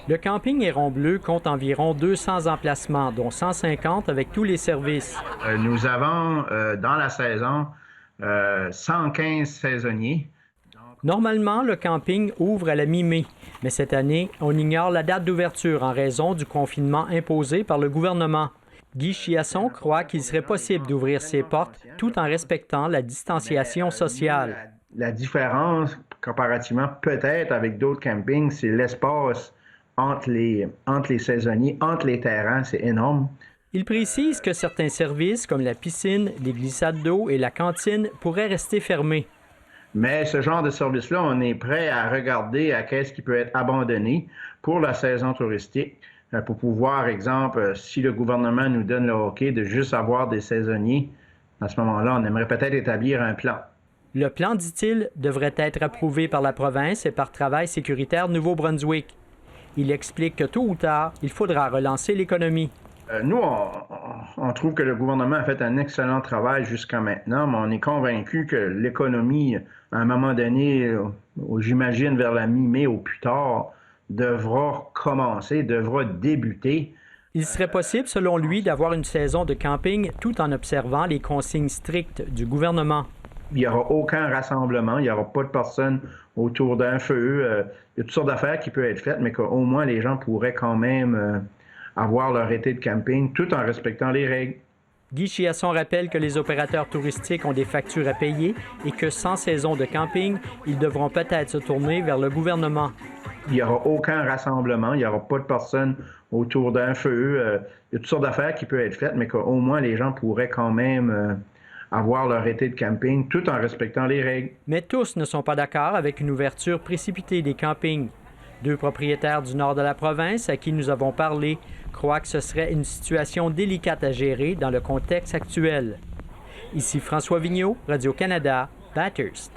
Le camping Héron Bleu compte environ 200 emplacements, dont 150 avec tous les services. Nous avons, dans la saison, 115 saisonniers. Normalement, le camping ouvre à la mi-mai, mais cette année, on ignore la date d'ouverture en raison du confinement imposé par le gouvernement. Guy Chiasson croit qu'il serait possible d'ouvrir ses portes tout en respectant la distanciation sociale. La différence, comparativement peut-être avec d'autres campings, c'est l'espace entre les saisonniers, entre les terrains, c'est énorme. Il précise que certains services, comme la piscine, les glissades d'eau et la cantine, pourraient rester fermés. Mais ce genre de service-là, on est prêt à regarder à qu'est-ce qui peut être abandonné pour la saison touristique, pour pouvoir, exemple, si le gouvernement nous donne le OK de juste avoir des saisonniers, à ce moment-là, on aimerait peut-être établir un plan. Le plan, dit-il, devrait être approuvé par la province et par Travail sécuritaire Nouveau-Brunswick. Il explique que tôt ou tard, il faudra relancer l'économie. Nous, on trouve que le gouvernement a fait un excellent travail jusqu'à maintenant, mais on est convaincu que l'économie, à un moment donné, j'imagine vers la mi-mai au plus tard, devra commencer, devra débuter. Il serait possible, selon lui, d'avoir une saison de camping tout en observant les consignes strictes du gouvernement. Il n'y aura aucun rassemblement, il n'y aura pas de personnes autour d'un feu. Il y a toutes sortes d'affaires qui peuvent être faites, mais qu'au moins les gens pourraient quand même avoir leur été de camping tout en respectant les règles. Guy Chiasson rappelle que les opérateurs touristiques ont des factures à payer et que sans saison de camping, ils devront peut-être se tourner vers le gouvernement. Il n'y aura aucun rassemblement, il n'y aura pas de personnes autour d'un feu. Il y a toutes sortes d'affaires qui peuvent être faites, mais qu'au moins les gens pourraient quand même avoir leur été de camping tout en respectant les règles. Mais tous ne sont pas d'accord avec une ouverture précipitée des campings. 2 propriétaires du nord de la province à qui nous avons parlé croient que ce serait une situation délicate à gérer dans le contexte actuel. Ici François Vigneault, Radio-Canada, Bathurst.